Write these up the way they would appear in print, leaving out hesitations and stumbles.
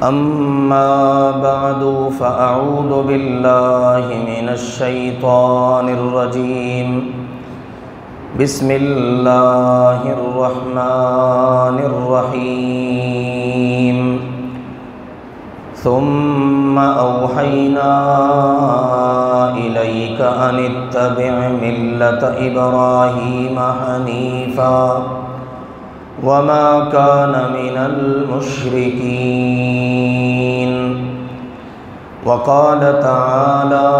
أما بعد فأعوذ بالله من الشيطان الرجيم بسم الله الرحمن الرحيم ثم أوحينا إليك أن اتبع ملة إبراهيم حنيفا وما كان من المشركين وقال تعالى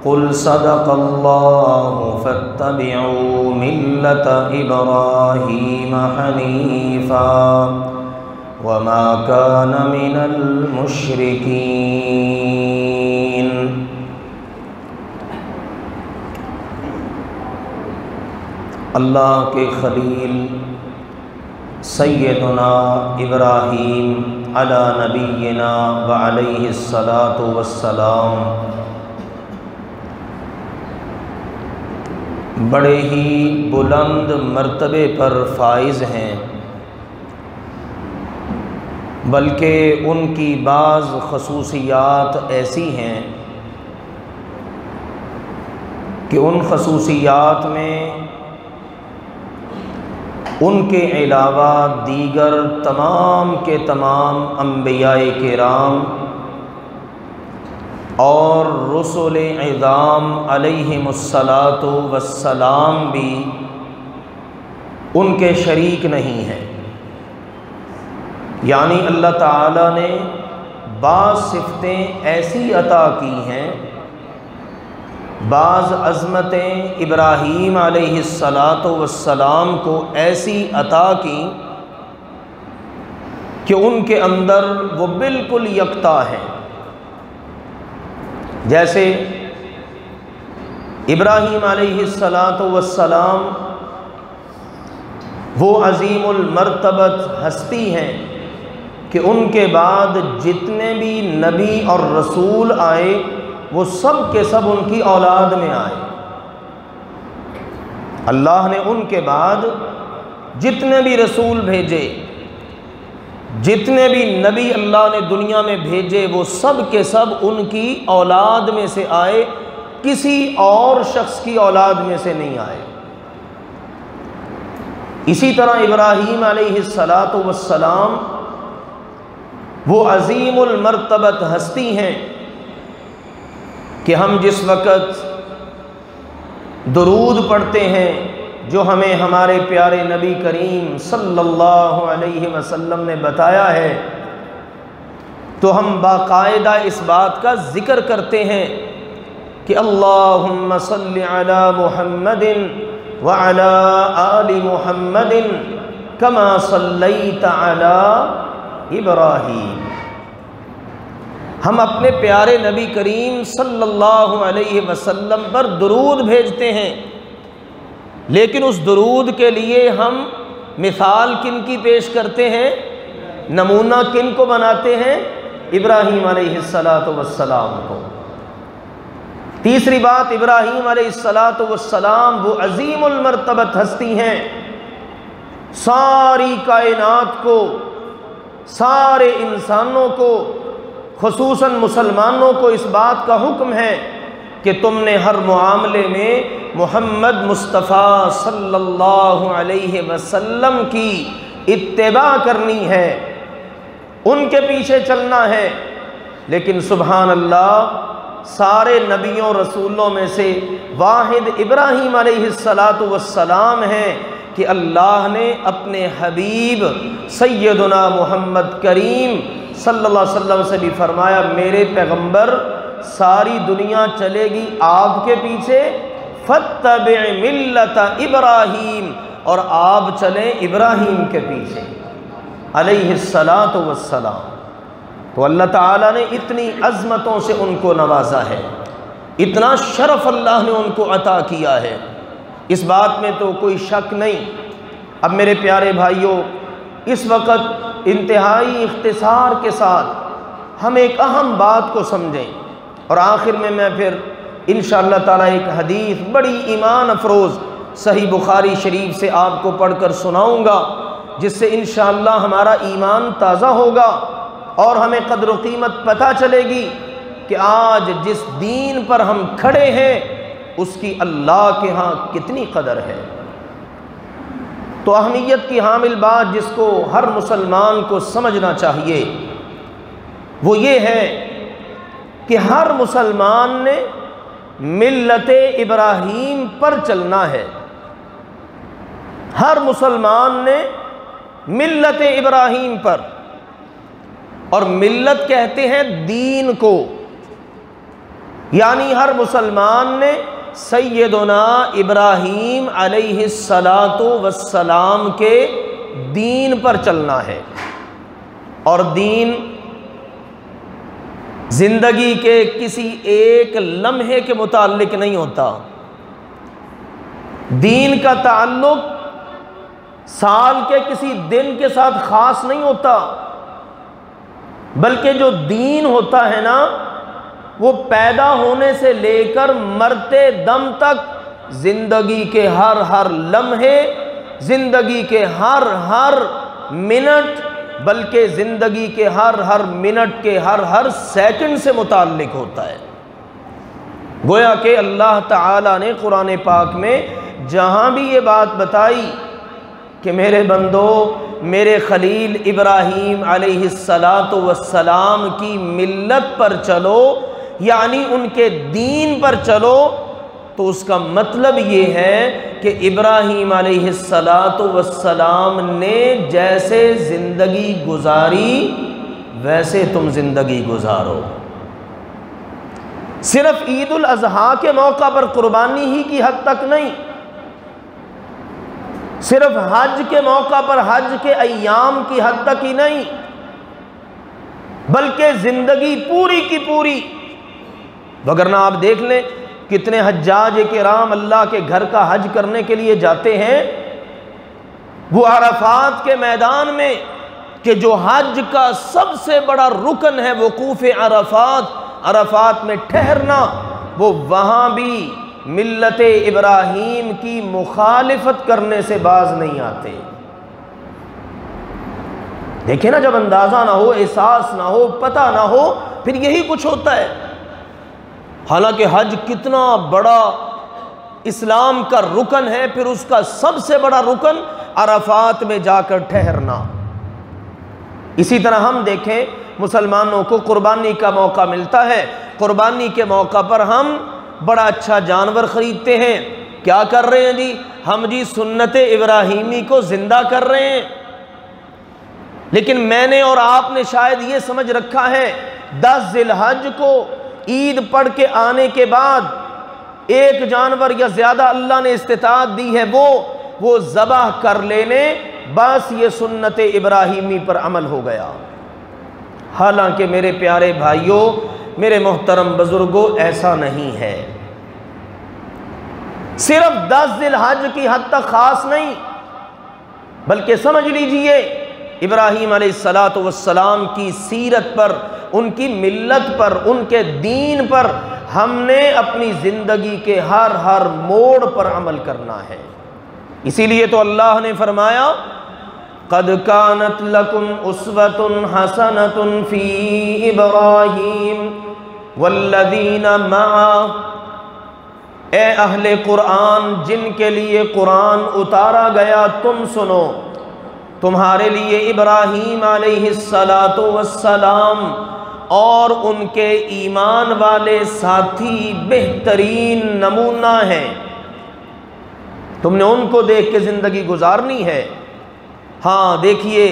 قل صدق الله فاتبعوا ملة إبراهيم حنيفا وما كان من المشركين۔ اللہ کے خلیل سیدنا ابراہیم علی نبینا وعلیہ الصلاۃ والسلام بڑے ہی بلند مرتبے پر فائز ہیں، بلکہ ان کی بعض خصوصیات ایسی ہیں کہ ان خصوصیات میں ان کے علاوہ دیگر تمام کے تمام انبیاء کرام اور رسل عظام علیہم الصلاۃ والسلام بھی ان کے شریک نہیں ہیں۔ یعنی اللہ تعالیٰ نے بعض صفتیں ایسی عطا کی ہیں، بعض عظمتیں ابراہیم علیہ الصلاۃ والسلام کو ایسی عطا کی کہ ان کے اندر وہ بالکل یکتا ہیں۔ جیسے ابراہیم علیہ الصلاۃ والسلام وہ عظیم المرتبت ہستی ہیں کہ ان کے بعد جتنے بھی نبی اور رسول آئے وہ سب کے سب ان کی اولاد میں آئے۔ اللہ نے ان کے بعد جتنے بھی رسول بھیجے، جتنے بھی نبی اللہ نے دنیا میں بھیجے، وہ سب کے سب ان کی اولاد میں سے آئے، کسی اور شخص کی اولاد میں سے نہیں آئے۔ اسی طرح ابراہیم علیہ الصلاۃ والسلام وہ عظیم المرتبت ہستی ہیں کہ ہم جس وقت درود پڑھتے ہیں جو ہمیں ہمارے پیارے نبی کریم صلی اللہ علیہ وسلم نے بتایا ہے، تو ہم باقاعدہ اس بات کا ذکر کرتے ہیں کہ اللہم صلی علی محمد وعلی آل محمد کما صلیت علی ابراہیم۔ ہم اپنے پیارے نبی کریم صلی اللہ علیہ وسلم پر درود بھیجتے ہیں، لیکن اس درود کے لیے ہم مثال کن کی پیش کرتے ہیں، نمونہ کن کو بناتے ہیں؟ ابراہیم علیہ السلام کو۔ تیسری بات، ابراہیم علیہ السلام وہ عظیم المرتبت ہستی ہیں، ساری کائنات کو، سارے انسانوں کو، خصوصاً مسلمانوں کو اس بات کا حکم ہے کہ تم نے ہر معاملے میں محمد مصطفیٰ صلی اللہ علیہ وسلم کی اتباع کرنی ہے، ان کے پیچھے چلنا ہے۔ لیکن سبحان اللہ، سارے نبیوں رسولوں میں سے واحد ابراہیم علیہ السلام ہیں کہ اللہ نے اپنے حبیب سیدنا محمد کریم صلی اللہ علیہ وسلم سے بھی فرمایا، میرے پیغمبر ساری دنیا چلے گی آپ کے پیچھے، فاتبع ملت ابراہیم، اور آپ چلیں ابراہیم کے پیچھے علیہ السلام۔ تو اللہ تعالیٰ نے اتنی عظمتوں سے ان کو نوازا ہے، اتنا شرف اللہ نے ان کو عطا کیا ہے، اس بات میں تو کوئی شک نہیں۔ اب میرے پیارے بھائیوں، اس وقت انتہائی اختصار کے ساتھ ہم ایک اہم بات کو سمجھیں، اور آخر میں پھر انشاءاللہ تعالیٰ ایک حدیث بڑی ایمان افروز صحیح بخاری شریف سے آپ کو پڑھ کر سناؤں گا، جس سے انشاءاللہ ہمارا ایمان تازہ ہوگا اور ہمیں قدر و قیمت پتہ چلے گی کہ آج جس دین پر ہم کھڑے ہیں اس کی اللہ کے ہاں کتنی قدر ہے۔ تو اہمیت کی حامل بات جس کو ہر مسلمان کو سمجھنا چاہیے وہ یہ ہے کہ ہر مسلمان نے ملت ابراہیم پر چلنا ہے۔ ہر مسلمان نے ملت ابراہیم پر، اور ملت کہتے ہیں دین کو، یعنی ہر مسلمان نے سیدنا ابراہیم علیہ السلام کے دین پر چلنا ہے۔ اور دین زندگی کے کسی ایک لمحے کے متعلق نہیں ہوتا، دین کا تعلق سال کے کسی دن کے ساتھ خاص نہیں ہوتا، بلکہ جو دین ہوتا ہے نا وہ پیدا ہونے سے لے کر مرتے دم تک زندگی کے ہر لمحے، زندگی کے ہر منٹ، بلکہ زندگی کے ہر منٹ کے ہر سیکنڈ سے متعلق ہوتا ہے۔ گویا کہ اللہ تعالیٰ نے قرآن پاک میں جہاں بھی یہ بات بتائی کہ میرے بندو میرے خلیل ابراہیم علیہ السلام کی ملت پر چلو، یعنی ان کے دین پر چلو، تو اس کا مطلب یہ ہے کہ ابراہیم علیہ السلام نے جیسے زندگی گزاری ویسے تم زندگی گزارو۔ صرف عید الاضحیٰ کے موقع پر قربانی ہی کی حد تک نہیں، صرف حج کے موقع پر حج کے ایام کی حد تک ہی نہیں، بلکہ زندگی پوری کی پوری۔ وگرنہ آپ دیکھ لیں کتنے حجاج کرام اللہ کے گھر کا حج کرنے کے لیے جاتے ہیں، وہ عرفات کے میدان میں، کہ جو حج کا سب سے بڑا رکن ہے وقوف عرفات میں ٹھہرنا، وہ وہاں بھی ملت ابراہیم کی مخالفت کرنے سے باز نہیں آتے۔ دیکھیں نا، جب اندازہ نہ ہو، احساس نہ ہو، پتہ نہ ہو، پھر یہی کچھ ہوتا ہے۔ حالانکہ حج کتنا بڑا اسلام کا رکن ہے، پھر اس کا سب سے بڑا رکن عرفات میں جا کر ٹھہرنا۔ اسی طرح ہم دیکھیں مسلمانوں کو قربانی کا موقع ملتا ہے، قربانی کے موقع پر ہم بڑا اچھا جانور خریدتے ہیں، کیا کر رہے ہیں جی؟ ہم جی سنت ابراہیمی کو زندہ کر رہے ہیں۔ لیکن میں نے اور آپ نے شاید یہ سمجھ رکھا ہے 10 ذی الحج کو عید پڑھ کے آنے کے بعد ایک جانور یا زیادہ اللہ نے استطاعت دی ہے وہ ذبح کر لینے، بس یہ سنت ابراہیمی پر عمل ہو گیا۔ حالانکہ میرے پیارے بھائیوں، میرے محترم بزرگوں، ایسا نہیں ہے۔ صرف 10 ذی الحج کی حد تک خاص نہیں، بلکہ سمجھ لیجئے ابراہیم علیہ السلام کی سیرت پر، ان کی ملت پر، ان کے دین پر ہم نے اپنی زندگی کے ہر موڑ پر عمل کرنا ہے۔ اسی لیے تو اللہ نے فرمایا قَدْ كَانَتْ لَكُمْ أُسْوَةٌ حَسَنَةٌ فِي إِبْرَاهِيمَ وَالَّذِينَ مَعَهُ، اے اہل قرآن جن کے لیے قرآن اتارا گیا، تم سنو، تمہارے لیے ابراہیم علیہ السلام اور ان کے ایمان والے ساتھی بہترین نمونہ ہیں۔ تم نے ان کو دیکھ کے زندگی گزارنی ہے۔ ہاں دیکھیے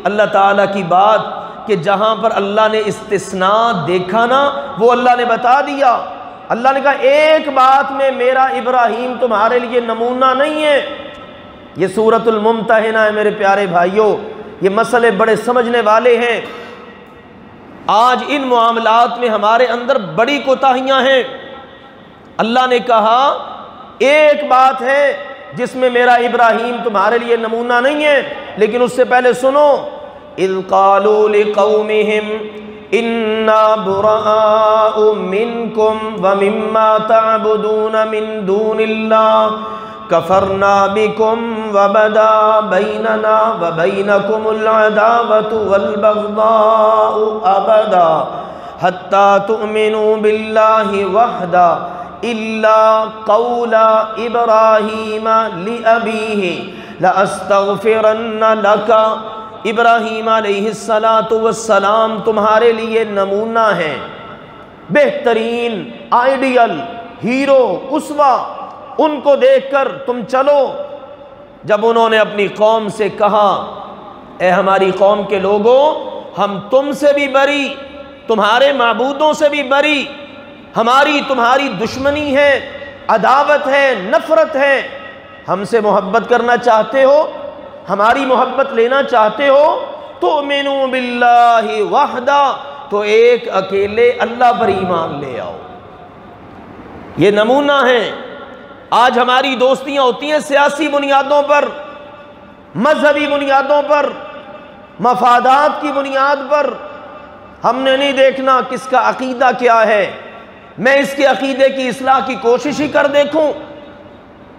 اللہ تعالیٰ کی بات کہ جہاں پر اللہ نے استثناء دیکھا نا، وہ اللہ نے بتا دیا۔ اللہ نے کہا ایک بات میں میرا ابراہیم تمہارے لیے نمونہ نہیں ہے۔ یہ سورۃ الممتحنہ ہے میرے پیارے بھائیوں، یہ مسئلے بڑے سمجھنے والے ہیں۔ آج ان معاملات میں ہمارے اندر بڑی کوتاہیاں ہیں۔ اللہ نے کہا ایک بات ہے جس میں میرا ابراہیم تمہارے لیے نمونہ نہیں ہے، لیکن اس سے پہلے سنو، اذ قالوا لقومہم انا براء منکم ومما تعبدون من دون اللہ کفرنا بکم وبدا بیننا وبینکم العداوۃ والبغضاء ابدا حتی تؤمنوا باللہ وحدہ الا قول ابراہیم لابیہ لأستغفرن لک۔ ابراہیم علیہ السلام تمہارے لیے نمونہ ہیں، بہترین، آئیڈیل، ہیرو، اسوہ، ان کو دیکھ کر تم چلو۔ جب انہوں نے اپنی قوم سے کہا اے ہماری قوم کے لوگوں، ہم تم سے بھی بری، تمہارے معبودوں سے بھی بری، ہماری تمہاری دشمنی ہے، عداوت ہے، نفرت ہے، ہم سے محبت کرنا چاہتے ہو، ہماری محبت لینا چاہتے ہو، تؤمنوا باللہ وحدہ، تو ایک اکیلے اللہ پر ایمان لے آؤ۔ یہ نمونہ ہے۔ آج ہماری دوستیاں ہوتی ہیں سیاسی بنیادوں پر، مذہبی بنیادوں پر، مفادات کی بنیاد پر۔ ہم نے نہیں دیکھنا کس کا عقیدہ کیا ہے، میں اس کے عقیدے کی اصلاح کی کوشش ہی کر دیکھوں۔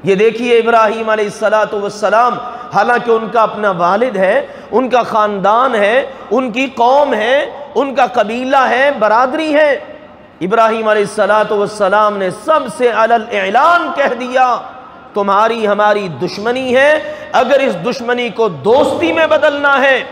یہ دیکھیے ابراہیم علیہ السلام، حالانکہ ان کا اپنا والد ہے، ان کا خاندان ہے، ان کی قوم ہے، ان کا قبیلہ ہے، برادری ہے، ابراہیم علیہ السلام نے سب سے علی الاعلان کہہ دیا تمہاری ہماری دشمنی ہے، اگر اس دشمنی کو دوستی میں بدلنا ہے،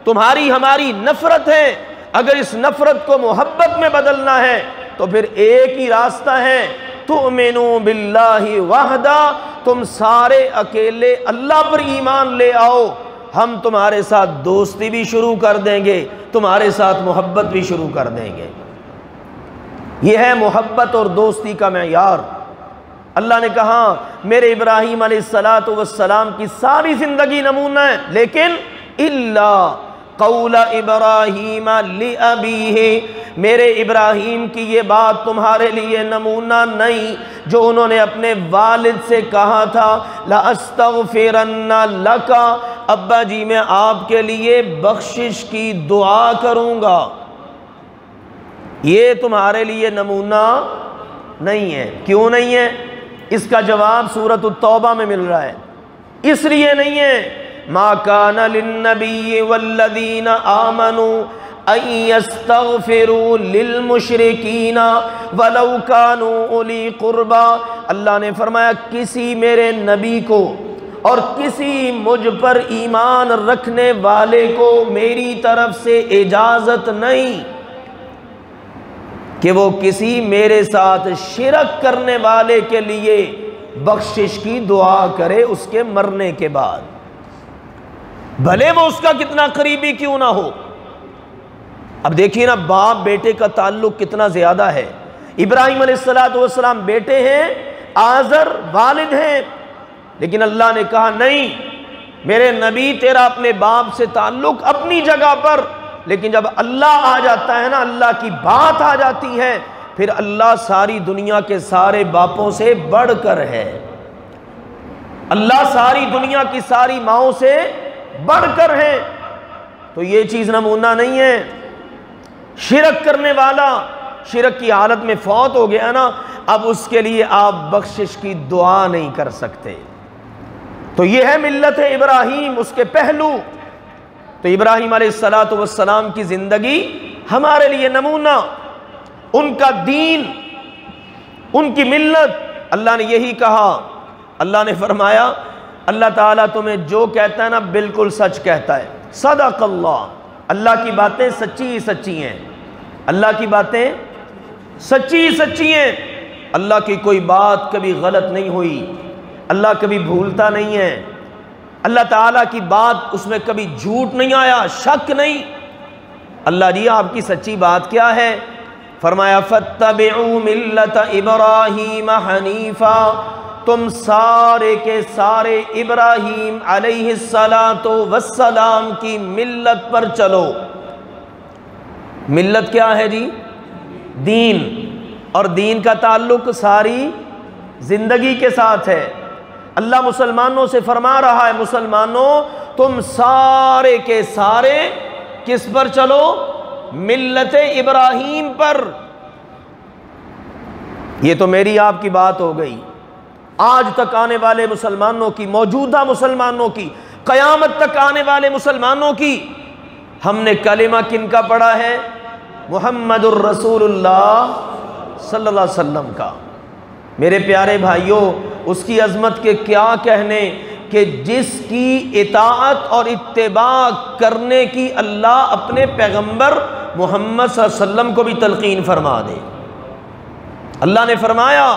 تمہاری ہماری نفرت ہے، اگر اس نفرت کو محبت میں بدلنا ہے تو پھر ایک ہی راستہ ہے، تؤمنوا باللہ وحدہ، تم سارے اکیلے اللہ پر ایمان لے آؤ، ہم تمہارے ساتھ دوستی بھی شروع کر دیں گے، تمہارے ساتھ محبت بھی شروع کر دیں گے۔ یہ ہے محبت اور دوستی کا معیار۔ اللہ نے کہا میرے ابراہیم علیہ السلام کی ساری زندگی نمونہ ہے، لیکن الا قول ابراہیم لابیہ، میرے ابراہیم کی یہ بات تمہارے لیے نمونہ نہیں جو انہوں نے اپنے والد سے کہا تھا لأستغفرن لک، ابا جی میں آپ کے لیے بخشش کی دعا کروں گا۔ یہ تمہارے لیے نمونہ نہیں ہے۔ کیوں نہیں ہے؟ اس کا جواب سورۃ التوبہ میں مل رہا ہے۔ اس لیے نہیں ہے ما کان للنبی والذین آمنوا ان یستغفروا للمشرکین ولو کانوا اولی قربا، اللہ نے فرمایا کسی میرے نبی کو اور کسی مجھ پر ایمان رکھنے والے کو میری طرف سے اجازت نہیں کہ وہ کسی میرے ساتھ شرک کرنے والے کے لیے بخشش کی دعا کرے اس کے مرنے کے بعد، بھلے وہ اس کا کتنا قریبی کیوں نہ ہو۔ اب دیکھیے نا باپ بیٹے کا تعلق کتنا زیادہ ہے۔ ابراہیم علیہ السلام بیٹے ہیں، آزر والد ہیں، لیکن اللہ نے کہا نہیں میرے نبی تیرا اپنے باپ سے تعلق اپنی جگہ پر، لیکن جب اللہ آ جاتا ہے نا، اللہ کی بات آ جاتی ہے، پھر اللہ ساری دنیا کے سارے باپوں سے بڑھ کر ہے، اللہ ساری دنیا کی ساری ماؤں سے بڑھ کر ہے۔ تو یہ چیز نمونہ نہیں ہے۔ شرک کرنے والا شرک کی حالت میں فوت ہو گیا نا، اب اس کے لیے آپ بخشش کی دعا نہیں کر سکتے۔ تو یہ ہے ملت ابراہیم، اس کے پہلو۔ تو ابراہیم علیہ السلام کی زندگی ہمارے لیے نمونہ، ان کا دین، ان کی ملت۔ اللہ نے یہی کہا، اللہ نے فرمایا اللہ تعالیٰ تمہیں جو کہتا ہے نا بالکل سچ کہتا ہے۔ صدق اللہ، اللہ کی باتیں سچی ہی سچی ہیں، اللہ کی باتیں سچی ہی سچی ہیں، اللہ کی کوئی بات کبھی غلط نہیں ہوئی، اللہ کبھی بھولتا نہیں ہے، اللہ تعالیٰ کی بات اس میں کبھی جھوٹ نہیں آیا، شک نہیں۔ اللہ جی آپ کی سچی بات کیا ہے؟ فرمایا فَاتَّبِعُوا مِلَّةَ إِبْرَاهِيمَ حَنِيفًا، تم سارے کے سارے ابراہیم علیہ السلام کی ملت پر چلو۔ ملت کیا ہے جی؟ دین، اور دین کا تعلق ساری زندگی کے ساتھ ہے۔ اللہ مسلمانوں سے فرما رہا ہے مسلمانوں تم سارے کے سارے کس پر چلو؟ ملت ابراہیم پر۔ یہ تو میری آپ کی بات ہو گئی، آج تک آنے والے مسلمانوں کی، موجودہ مسلمانوں کی، قیامت تک آنے والے مسلمانوں کی، ہم نے کلمہ کن کا پڑھا ہے؟ محمد الرسول اللہ صلی اللہ علیہ وسلم کا۔ میرے پیارے بھائیوں، اس کی عظمت کے کیا کہنے کہ جس کی اطاعت اور اتباع کرنے کی اللہ اپنے پیغمبر محمد صلی اللہ علیہ وسلم کو بھی تلقین فرما دے۔ اللہ نے فرمایا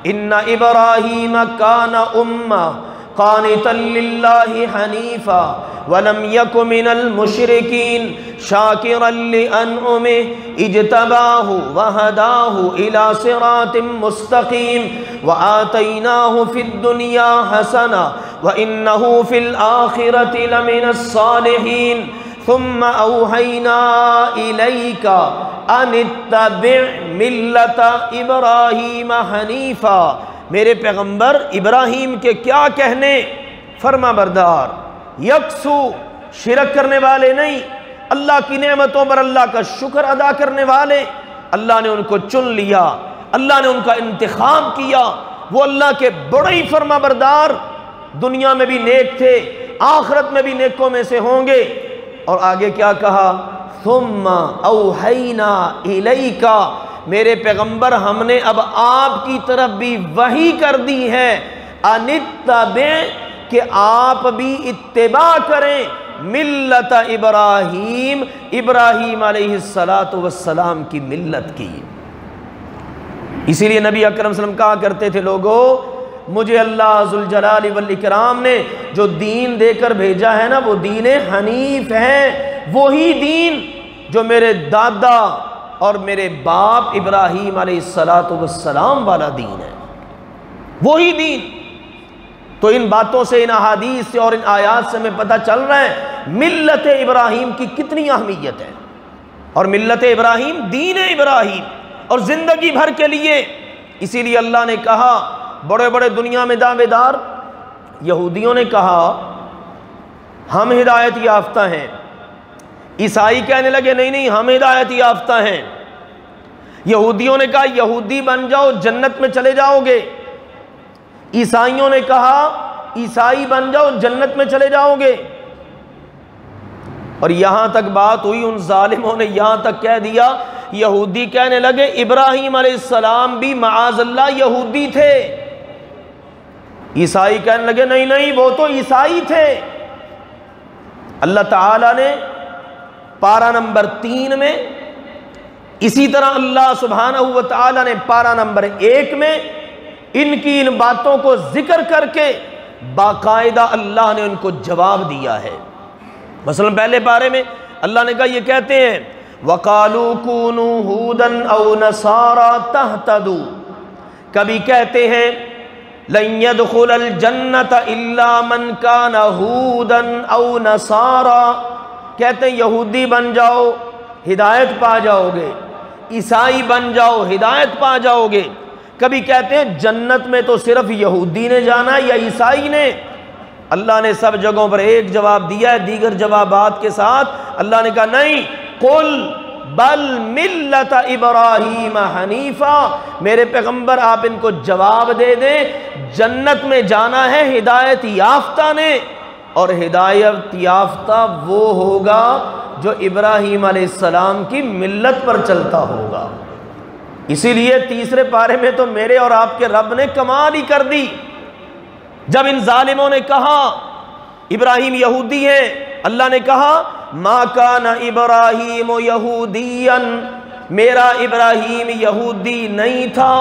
ان ابراہیم کان امہ قانتا للہ حنیفا ولم یک من المشرکین شاکرا لانعمہ اجتباہ وہداہ الی صراط مستقیم وآتیناہ فی الدنیا حسنہ وانہ فی الآخرۃ لمن الصالحین ثم اوحینا الیک ان اتبع ملت ابراہیم حنیفا۔ میرے پیغمبر ابراہیم کے کیا کہنے؟ فرما بردار، یکسو، شرک کرنے والے نہیں، اللہ کی نعمتوں پر اللہ کا شکر ادا کرنے والے۔ اللہ نے ان کو چن لیا، اللہ نے ان کا انتخاب کیا، وہ اللہ کے بڑے ہی فرما بردار، دنیا میں بھی نیک تھے، آخرت میں بھی نیکوں میں سے ہوں گے۔ اور آگے کیا کہا؟ ثم اوحینا الیک، میرے پیغمبر ہم نے اب آپ کی طرف بھی وحی کر دی ہے، ان اتبع، کہ آپ بھی اتباع کریں، ملت ابراہیم، ابراہیم علیہ السلام کی ملت کی۔ اسی لیے نبی اکرم صلی اللہ علیہ وسلم کہا کرتے تھے، لوگوں مجھے اللہ ذوالجلال والاکرام نے جو دین دے کر بھیجا ہے نا، وہ دین حنیف ہے، وہی دین جو میرے دادا اور میرے باپ ابراہیم علیہ السلام والا دین ہے، وہی دین۔ تو ان باتوں سے، ان احادیث سے اور ان آیات سے ہمیں پتہ چل رہا ہے ملت ابراہیم کی کتنی اہمیت ہے، اور ملت ابراہیم دین ابراہیم اور زندگی بھر کے لیے۔ اسی لیے اللہ نے کہا، بڑے بڑے دنیا میں دعوے دار یہودیوں نے کہا ہم ہدایت یافتہ ہیں، عیسائی کہنے لگے نہیں نہیں ہم ہدایت یافتہ ہیں۔ یہودیوں نے کہا یہودی بن جاؤ جنت میں چلے جاؤ گے، عیسائیوں نے کہا عیسائی بن جاؤ جنت میں چلے جاؤ گے۔ اور یہاں تک بات ہوئی، ان ظالموں نے یہاں تک کہہ دیا، یہودی کہنے لگے ابراہیم علیہ السلام بھی معاذ اللہ یہودی تھے، عیسائی کہنے لگے نہیں نہیں وہ تو عیسائی تھے۔ اللہ تعالیٰ نے پارہ نمبر 3 میں، اسی طرح اللہ سبحانہ و تعالیٰ نے پارہ نمبر 1 میں ان کی ان باتوں کو ذکر کر کے باقاعدہ اللہ نے ان کو جواب دیا ہے۔ مثلا پہلے پارے میں اللہ نے کہا، یہ کہتے ہیں وَقَالُوا كُونُوا هُودًا أَوْ نَصَارَىٰ تَهْتَدُوا، کبھی کہتے ہیں لَن يَدْخُلَ الْجَنَّةَ إِلَّا مَنْ كَانَ هُودًا أَوْ نَصَارَىٰ، کہتے ہیں یہودی بن جاؤ ہدایت پا جاؤ گے، عیسائی بن جاؤ ہدایت پا جاؤ گے۔ کبھی کہتے ہیں جنت میں تو صرف یہودی نے جانا یا عیسائی نے۔ اللہ نے سب جگہوں پر ایک جواب دیا ہے دیگر جوابات کے ساتھ۔ اللہ نے کہا نہیں، قل بل ملت ابراہیم حنیفا، میرے پیغمبر آپ ان کو جواب دے دیں، جنت میں جانا ہے ہدایت یافتہ نے، اور ہدایت یافتہ وہ ہوگا جو ابراہیم علیہ السلام کی ملت پر چلتا ہوگا۔ اسی لیے تیسرے پارے میں تو میرے اور آپ کے رب نے کمال ہی کر دی، جب ان ظالموں نے کہا ابراہیم یہودی ہے، اللہ نے کہا ما کان ابراہیم یہودیا، میرا ابراہیم یہودی نہیں تھا۔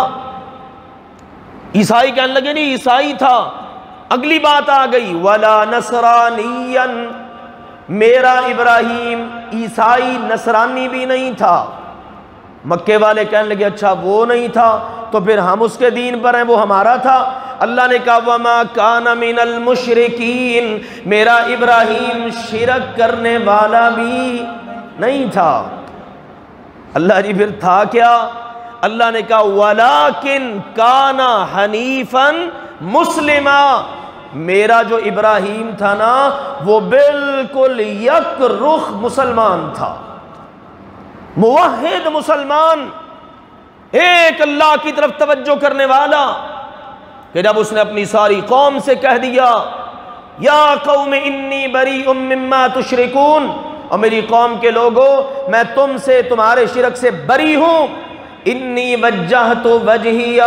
عیسائی کہنے لگے نہیں عیسائی تھا۔ اگلی بات آ گئی ولا نصرانیا، میرا ابراہیم عیسائی نصرانی بھی نہیں تھا۔ مکے والے کہنے لگے اچھا وہ نہیں تھا تو پھر ہم اس کے دین پر ہیں، وہ ہمارا تھا۔ اللہ نے کہا وما کان من المشرکین، میرا ابراہیم شرک کرنے والا بھی نہیں تھا۔ اللہ جی پھر تھا کیا؟ اللہ نے کہا ولیکن کان حنیفا مسلما، میرا جو ابراہیم تھا نا وہ بالکل یک رخ مسلمان تھا، موحد مسلمان، ایک اللہ کی طرف توجہ کرنے والا۔ کہ جب اس نے اپنی ساری قوم سے کہہ دیا یا قوم انی بریء مما تشرکون، اور میری قوم کے لوگوں میں تم سے تمہارے شرک سے بری ہوں، انی وجہت وجہی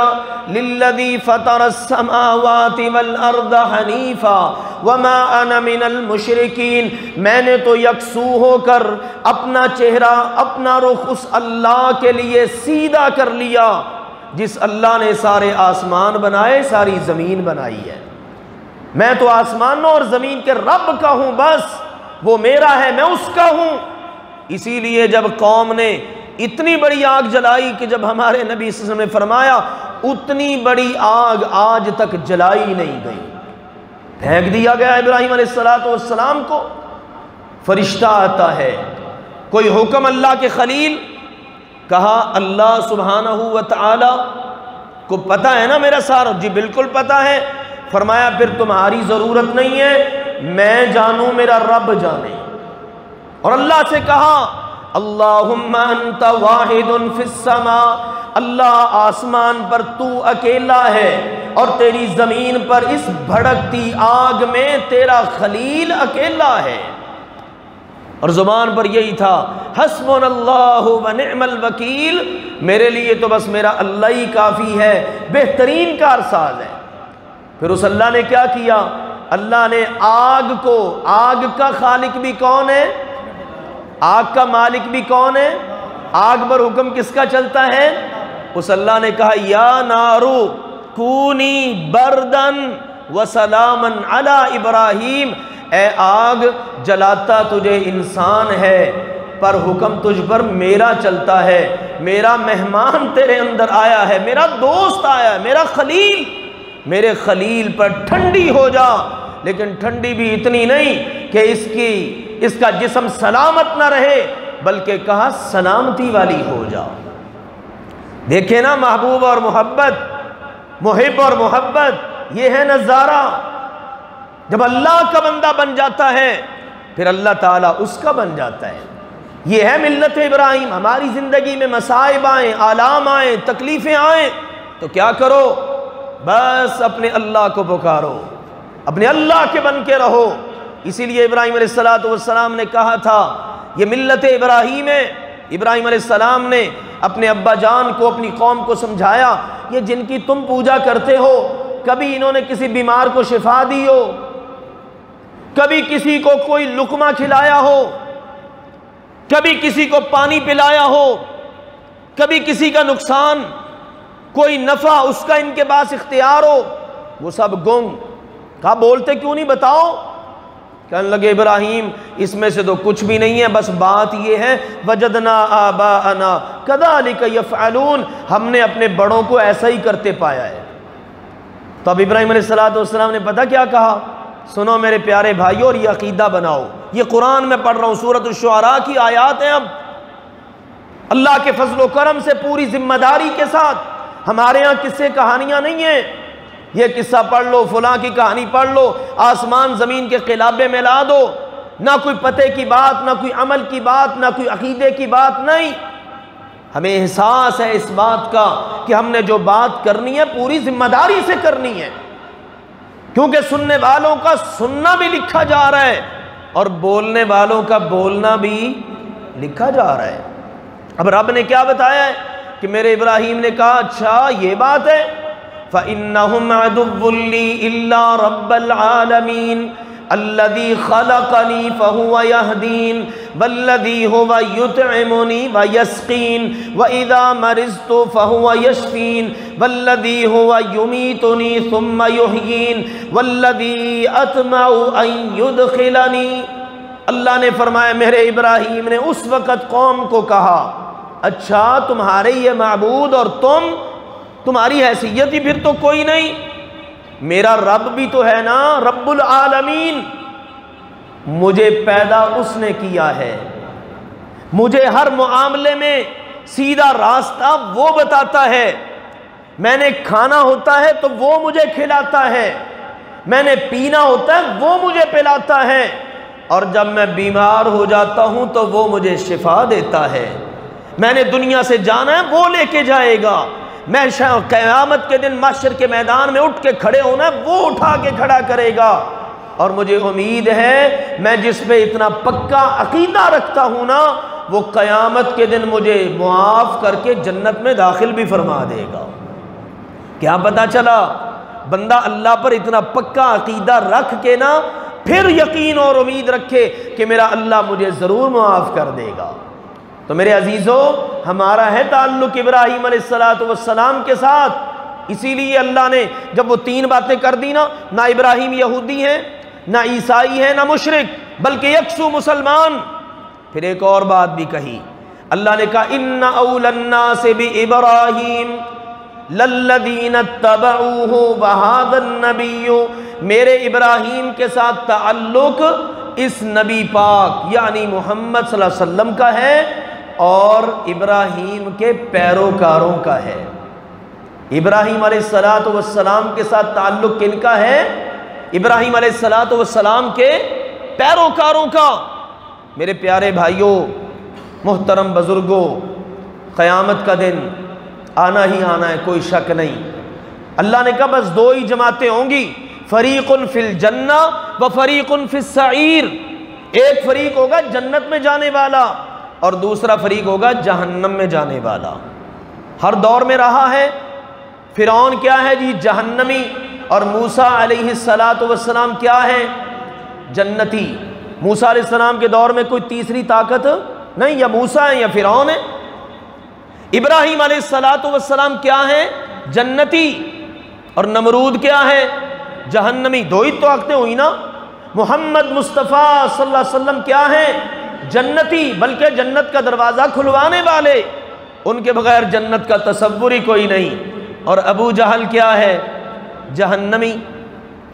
للذی فطر السماوات والارض حنیفا وما انا من المشرکین، میں نے تو یکسو ہو کر اپنا چہرہ اپنا رخ اس اللہ کے لیے سیدھا کر لیا جس اللہ نے سارے آسمان بنائے، ساری زمین بنائی ہے۔ میں تو آسمانوں اور زمین کے رب کا ہوں، بس وہ میرا ہے، میں اس کا ہوں۔ اسی لیے جب قوم نے اتنی بڑی آگ جلائی کہ جب ہمارے نبی صلی اللہ علیہ وسلم نے فرمایا اتنی بڑی آگ آج تک جلائی نہیں گئی، پھینک دیا گیا ابراہیم علیہ السلام کو۔ فرشتہ آتا ہے، کوئی حکم اللہ کے خلیل، کہا اللہ سبحانہ و تعالی کو پتہ ہے نا میرا سارا؟ جی بالکل پتہ ہے۔ فرمایا پھر تمہاری ضرورت نہیں ہے، میں جانوں میرا رب جانے۔ اور اللہ سے کہا اللہم انت واحد فی السماء، اللہ آسمان پر تو اکیلا ہے اور تیری زمین پر اس بھڑکتی آگ میں تیرا خلیل اکیلا ہے۔ اور زبان پر یہی تھا حسبنا اللہ و نعم الوکیل، میرے لیے تو بس میرا اللہ ہی کافی ہے، بہترین کارساز ہے۔ پھر اس اللہ نے کیا کیا؟ اللہ نے آگ کو، آگ کا خالق بھی کون ہے؟ آگ کا مالک بھی کون ہے؟ آگ پر حکم کس کا چلتا ہے؟ اس اللہ نے کہا یا نارو کونی بردن وسلاما علی ابراہیم، اے آگ جلاتا تجھے انسان ہے پر حکم تجھ پر میرا چلتا ہے، میرا مہمان تیرے اندر آیا ہے، میرا دوست آیا ہے، میرا خلیل، میرے خلیل پر ٹھنڈی ہو جا، لیکن ٹھنڈی بھی اتنی نہیں کہ اس کا جسم سلامت نہ رہے، بلکہ کہا سلامتی والی ہو جا۔ دیکھیں نا محبوب اور محبت، محب اور محبت، یہ ہے نظارہ۔ جب اللہ کا بندہ بن جاتا ہے پھر اللہ تعالیٰ اس کا بن جاتا ہے۔ یہ ہے ملت ابراہیم۔ ہماری زندگی میں مصائب آئیں، آلام آئیں، تکلیفیں آئیں تو کیا کرو؟ بس اپنے اللہ کو پکارو، اپنے اللہ کے بن کے رہو۔ اسی لیے ابراہیم علیہ السلام نے کہا تھا یہ ملت ابراہیم ہے۔ ابراہیم علیہ السلام نے اپنے ابا جان کو، اپنی قوم کو سمجھایا یہ جن کی تم پوجا کرتے ہو، کبھی انہوں نے کسی بیمار کو شفا دی ہو، کبھی کسی کو کوئی لقمہ کھلایا ہو، کبھی کسی کو پانی پلایا ہو، کبھی کسی کا نقصان، کوئی نفع اس کا ان کے پاس اختیار ہو؟ وہ سب گنگ۔ کہا بولتے کیوں نہیں، بتاؤ؟ کہنے لگے ابراہیم اس میں سے تو کچھ بھی نہیں ہے، بس بات یہ ہے وجدنا آباءنا کذالک یفعلون، ہم نے اپنے بڑوں کو ایسا ہی کرتے پایا ہے۔ تو اب ابراہیم علیہ السلام نے پتہ کیا کہا؟ سنو میرے پیارے بھائیو اور یہ عقیدہ بناؤ۔ یہ قرآن میں پڑھ رہا ہوں، سورۃ الشعراء کی آیات ہیں۔ اب اللہ کے فضل و کرم سے پوری ذمہ داری کے ساتھ، ہمارے ہاں قصے کہانیاں نہیں ہیں، یہ قصہ پڑھ لو، فلاں کی کہانی پڑھ لو، آسمان زمین کے قلابے میں لا دو، نہ کوئی پتے کی بات، نہ کوئی عمل کی بات، نہ کوئی عقیدے کی بات، نہیں۔ ہمیں احساس ہے اس بات کا کہ ہم نے جو بات کرنی ہے پوری ذمہ داری سے کرنی ہے، کیونکہ سننے والوں کا سننا بھی لکھا جا رہا ہے اور بولنے والوں کا بولنا بھی لکھا جا رہا ہے۔ اب رب نے کیا بتایا ہے کہ میرے ابراہیم نے کہا اچھا یہ بات ہے، فَإِنَّهُمْ عَدُوٌّ لِّي إِلَّا رَبَّ الْعَالَمِينَ الَّذِي خَلَقَنِي فَهُوَ يَهْدِينِ وَالَّذِي هُوَ يُطْعِمُنِي وَيَسْقِينِ وَإِذَا مَرِضْتُ فَهُوَ يَشْفِينِ وَالَّذِي هُوَ يُمِيتُنِي ثُمَّ يُحْيِينِ وَالَّذِي أَطْمَعُ أَن يُدْخِلَنِي۔ اللہ نے فرمایا میرے ابراہیم نے اس وقت قوم کو کہا اچھا تمہارے یہ معبود اور تمہاری حیثیت ہی پھر تو کوئی نہیں، میرا رب بھی تو ہے نا، رب العالمین، مجھے پیدا اس نے کیا ہے، مجھے ہر معاملے میں سیدھا راستہ وہ بتاتا ہے، میں نے کھانا ہوتا ہے تو وہ مجھے کھلاتا ہے، میں نے پینا ہوتا ہے وہ مجھے پلاتا ہے، اور جب میں بیمار ہو جاتا ہوں تو وہ مجھے شفا دیتا ہے، میں نے دنیا سے جانا ہے وہ لے کے جائے گا، قیامت کے دن محشر کے میدان میں اٹھ کے کھڑے ہونا ہے وہ اٹھا کے کھڑا کرے گا۔ اور مجھے امید ہے میں جس پہ اتنا پکا عقیدہ رکھتا ہوں نا وہ قیامت کے دن مجھے معاف کر کے جنت میں داخل بھی فرما دے گا۔ کیا پتہ چلا بندہ اللہ پر اتنا پکا عقیدہ رکھ کے نا پھر یقین اور امید رکھے کہ میرا اللہ مجھے ضرور معاف کر دے گا۔ تو میرے عزیزو ہمارا ہے تعلق ابراہیم علیہ السلام کے ساتھ، اسی لیے اللہ نے جب وہ تین باتیں کر دی نا، نہ ابراہیم یہودی ہیں، نہ عیسائی ہیں، نہ مشرک، بلکہ یکسو مسلمان، پھر ایک اور بات بھی کہی، اللہ نے کہا ان اول الناس بابراہیم للذین اتبعوہ وہذا النبی، میرے ابراہیم کے ساتھ تعلق اس نبی پاک یعنی محمد صلی اللہ علیہ وسلم کا ہے اور ابراہیم کے پیروکاروں کا ہے۔ ابراہیم علیہ السلام کے ساتھ تعلق کن کا ہے؟ ابراہیم علیہ السلام کے پیروکاروں کا۔ میرے پیارے بھائیوں، محترم بزرگوں، قیامت کا دن آنا ہی آنا ہے، کوئی شک نہیں۔ اللہ نے کہا بس دو ہی جماعتیں ہوں گی، فریق فی الجنہ و فریق فی السعیر، ایک فریق ہوگا جنت میں جانے والا اور دوسرا فریق ہوگا جہنم میں جانے والا۔ ہر دور میں رہا ہے۔ فرعون کیا ہے جی؟ جہنمی، اور موسیٰ علیہ السلام کیا ہے؟ جنتی۔ موسیٰ علیہ السلام کے دور میں کوئی تیسری طاقت نہیں، یا موسیٰ ہے یا فرعون ہے۔ ابراہیم علیہ السلام کیا ہے؟ جنتی، اور نمرود کیا ہے؟ جہنمی۔ دو ہی طاقتیں ہوئی نا۔ محمد مصطفیٰ صلی اللہ علیہ وسلم کیا ہے؟ جنتی، بلکہ جنت کا دروازہ کھلوانے والے، ان کے بغیر جنت کا تصور ہی کوئی نہیں۔ اور ابو جہل کیا ہے؟ جہنمی۔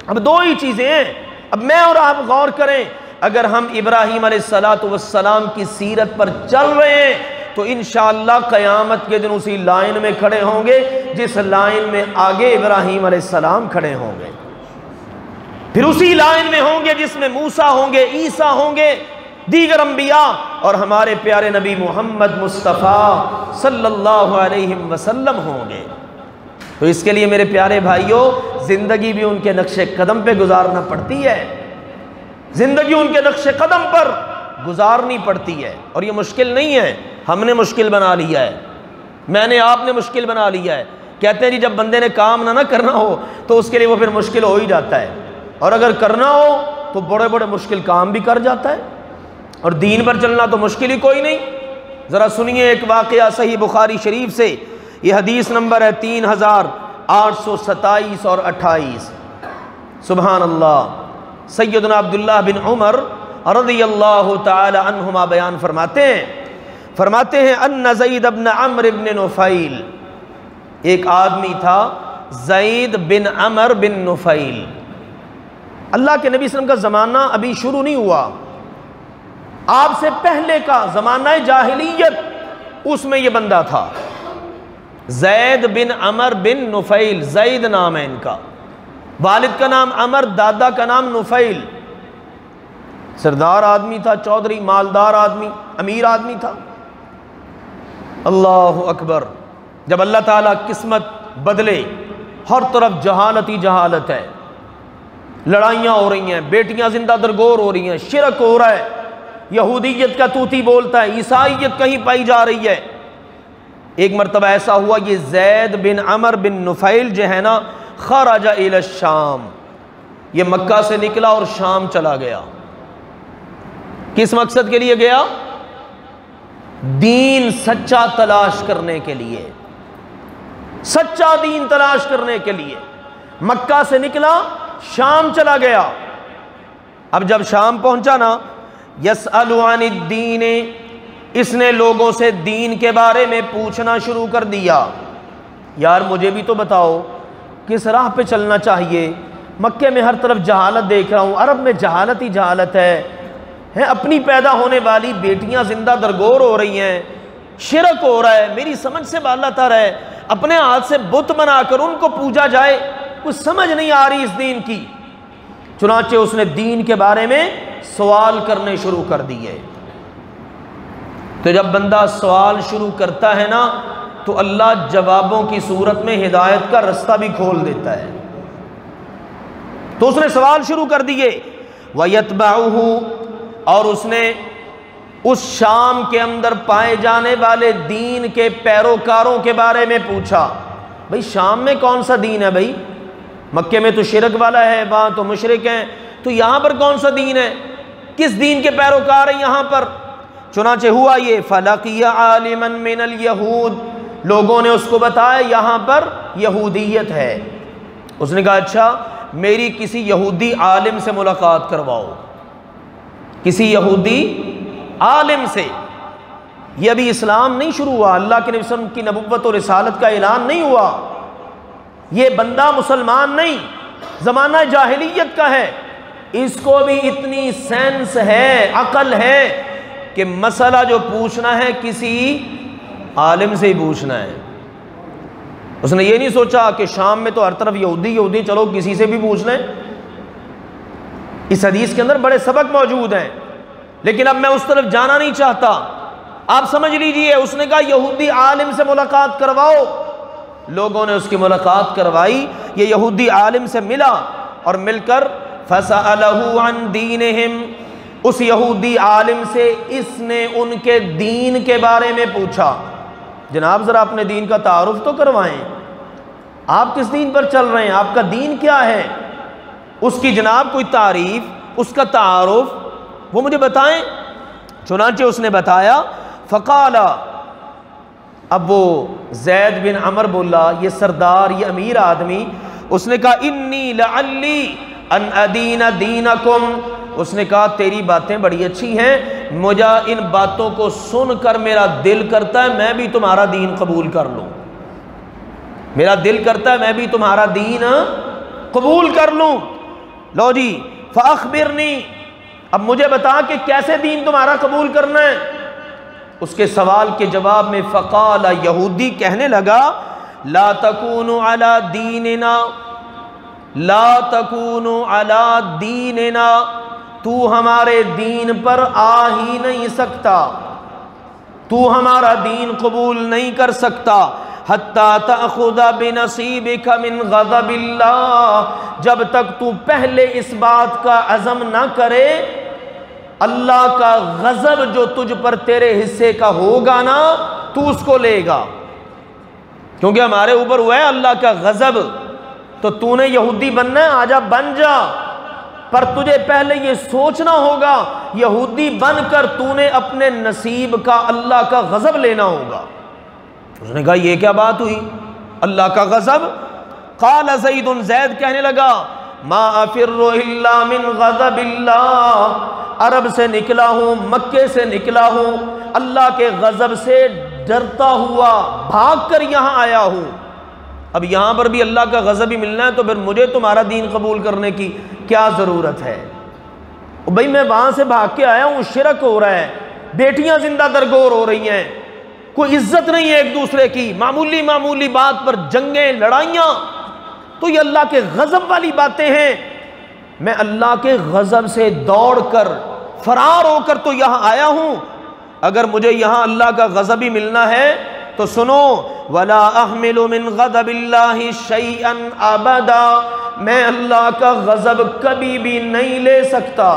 اب دو ہی چیزیں ہیں۔ اب میں اور آپ غور کریں، اگر ہم ابراہیم علیہ السلام کی سیرت پر چل رہے ہیں تو انشاءاللہ قیامت کے دن اسی لائن میں کھڑے ہوں گے جس لائن میں آگے ابراہیم علیہ السلام کھڑے ہوں گے، پھر اسی لائن میں ہوں گے جس میں موسیٰ ہوں گے، عیسیٰ ہوں گے، دیگر انبیاء، اور ہمارے پیارے نبی محمد مصطفیٰ صلی اللہ علیہ وسلم ہوں گے۔ تو اس کے لیے میرے پیارے بھائیوں زندگی بھی ان کے نقش قدم پہ گزارنا پڑتی ہے، زندگی ان کے نقش قدم پر گزارنی پڑتی ہے، اور یہ مشکل نہیں ہے، ہم نے مشکل بنا لیا ہے، میں نے آپ نے مشکل بنا لیا ہے۔ کہتے ہیں جی جب بندے نے کام نہ کرنا ہو تو اس کے لیے وہ پھر مشکل ہو ہی جاتا ہے، اور اگر کرنا ہو تو بڑے بڑے مشکل کام بھی کر جاتا ہے، اور دین پر چلنا تو مشکل ہی کوئی نہیں۔ ذرا سنیے ایک واقعہ صحیح بخاری شریف سے، یہ حدیث نمبر ہے 3827 اور 28۔ سبحان اللہ۔ سیدنا عبداللہ بن عمر رضی اللہ تعالی عنہما بیان فرماتے ہیں ان زید بن عمرو بن نفیل، ایک آدمی تھا زید بن عمرو بن نفیل۔ اللہ کے نبی صلی اللہ علیہ وسلم کا زمانہ ابھی شروع نہیں ہوا، آپ سے پہلے کا زمانہ جاہلیت، اس میں یہ بندہ تھا زید بن عمرو بن نفیل۔ زید نام ہے ان کا، والد کا نام عمر، دادا کا نام نفیل۔ سردار آدمی تھا، چودھری، مالدار آدمی، امیر آدمی تھا۔ اللہ اکبر۔ جب اللہ تعالیٰ قسمت بدلے، ہر طرف جہالت ہی جہالت ہے، لڑائیاں ہو رہی ہیں، بیٹیاں زندہ درگور ہو رہی ہیں، شرک ہو رہا ہے، یہودیت کا طوطی بولتا ہے، عیسائیت کہیں پائی جا رہی ہے۔ ایک مرتبہ ایسا ہوا یہ زید بن عمرو بن نفیل جو ہے نا خرج الی الشام، یہ مکہ سے نکلا اور شام چلا گیا۔ کس مقصد کے لیے گیا؟ دین سچا تلاش کرنے کے لیے، سچا دین تلاش کرنے کے لیے مکہ سے نکلا، شام چلا گیا۔ اب جب شام پہنچا نا، یسأل عن الدین، اس نے لوگوں سے دین کے بارے میں پوچھنا شروع کر دیا، یار مجھے بھی تو بتاؤ کس راہ پہ چلنا چاہیے، مکے میں ہر طرف جہالت دیکھ رہا ہوں، عرب میں جہالت ہی جہالت ہے، اپنی پیدا ہونے والی بیٹیاں زندہ درگور ہو رہی ہیں، شرک ہو رہا ہے، میری سمجھ سے بالا تر ہے، اپنے ہاتھ سے بت بنا کر ان کو پوجا جائے، کچھ سمجھ نہیں آ رہی اس دین کی۔ چنانچہ اس نے دین کے بارے میں سوال کرنے شروع کر دیے۔ تو جب بندہ سوال شروع کرتا ہے نا تو اللہ جوابوں کی صورت میں ہدایت کا رستہ بھی کھول دیتا ہے۔ تو اس نے سوال شروع کر دیے، وَيَتْبَعُهُ، اور اس نے اس شام کے اندر پائے جانے والے دین کے پیروکاروں کے بارے میں پوچھا۔ بھئی شام میں کون سا دین ہے؟ بھئی مکے میں تو شرک والا ہے، وہاں تو مشرک ہیں، تو یہاں پر کون سا دین ہے؟ کس دین کے پیروکار ہیں یہاں پر؟ چنانچہ ہوا یہ، فَلَقِيَ عَالِمًا مِّنَ الْيَهُودِ، لوگوں نے اس کو بتایا یہاں پر یہودیت ہے۔ اس نے کہا اچھا میری کسی یہودی عالم سے ملاقات کرواؤ، کسی یہودی عالم سے۔ یہ ابھی اسلام نہیں شروع ہوا، اللہ کے نبی صلی اللہ علیہ وسلم کی نبوت اور رسالت کا اعلان نہیں ہوا، یہ بندہ مسلمان نہیں، زمانہ جاہلیت کا ہے، اس کو بھی اتنی سینس ہے، عقل ہے کہ مسئلہ جو پوچھنا ہے کسی عالم سے ہی پوچھنا ہے۔ اس نے یہ نہیں سوچا کہ شام میں تو ہر طرف یہودی چلو کسی سے بھی پوچھ لیں۔ اس حدیث کے اندر بڑے سبق موجود ہیں، لیکن اب میں اس طرف جانا نہیں چاہتا، آپ سمجھ لیجئے۔ اس نے کہا یہودی عالم سے ملاقات کرواؤ، لوگوں نے اس کی ملاقات کروائی، یہ یہودی عالم سے ملا، اور مل کر فَسَأَلَهُ عَنْ دِينِهِمْ، اس یہودی عالم سے اس نے ان کے دین کے بارے میں پوچھا۔ جناب ذرا اپنے دین کا تعارف تو کروائیں، آپ کس دین پر چل رہے ہیں، آپ کا دین کیا ہے؟ اس کی جناب کوئی تعریف، اس کا تعارف وہ مجھے بتائیں۔ چنانچہ اس نے بتایا، فقال، اب وہ زید بن عمر بولا، یہ سردار، یہ امیر آدمی، اس نے کہا انی لعلی ان ادین دینکم، اس نے کہا تیری باتیں بڑی اچھی ہیں، مجھے ان باتوں کو سن کر میرا دل کرتا ہے میں بھی تمہارا دین قبول کر لوں، میرا دل کرتا ہے میں بھی تمہارا دین قبول کر لوں۔ لو جی، فاخبرنی، اب مجھے بتا کہ کیسے دین تمہارا قبول کرنا ہے۔ اس کے سوال کے جواب میں فقال، یہودی کہنے لگا، لا تکونوا علی دیننا، لا تکونوا علی دیننا، تو ہمارے دین پر آ ہی نہیں سکتا، تو ہمارا دین قبول نہیں کر سکتا، حتی تأخذ بنصیبک من غضب اللہ، جب تک تو پہلے اس بات کا عزم نہ کرے اللہ کا غضب جو تجھ پر تیرے حصے کا ہوگا نا تو اس کو لے گا، کیونکہ ہمارے اوپر ہوا ہے اللہ کا غضب، تو نے یہودی بننا ہے، آجا بن جا، پر تجھے پہلے یہ سوچنا ہوگا یہودی بن کر تو نے اپنے نصیب کا اللہ کا غضب لینا ہوگا۔ اس نے کہا یہ کیا بات ہوئی، اللہ کا غضب؟ قال زید، زید کہنے لگا، ما افر الا من غضب اللہ، عرب سے نکلا ہوں، مکے سے نکلا ہوں، اللہ کے غضب سے ڈرتا ہوا بھاگ کر یہاں آیا ہوں، اب یہاں پر بھی اللہ کا غضب ہی ملنا ہے تو پھر مجھے تمہارا دین قبول کرنے کی کیا ضرورت ہے؟ بھائی میں وہاں سے بھاگ کے آیا ہوں، شرک ہو رہا ہے، بیٹیاں زندہ درگور ہو رہی ہیں، کوئی عزت نہیں ہے ایک دوسرے کی، معمولی معمولی بات پر جنگیں، لڑائیاں، تو یہ اللہ کے غضب والی باتیں ہیں۔ میں اللہ کے غضب سے دوڑ کر فرار ہو کر تو یہاں آیا ہوں، اگر مجھے یہاں اللہ کا غضب ہی ملنا ہے تو سنو، وَلَا أَحْمِلُ مِنْ غَضَبِ اللَّهِ شَيْئًا أَبَدًا، میں اللہ کا غضب کبھی بھی نہیں لے سکتا،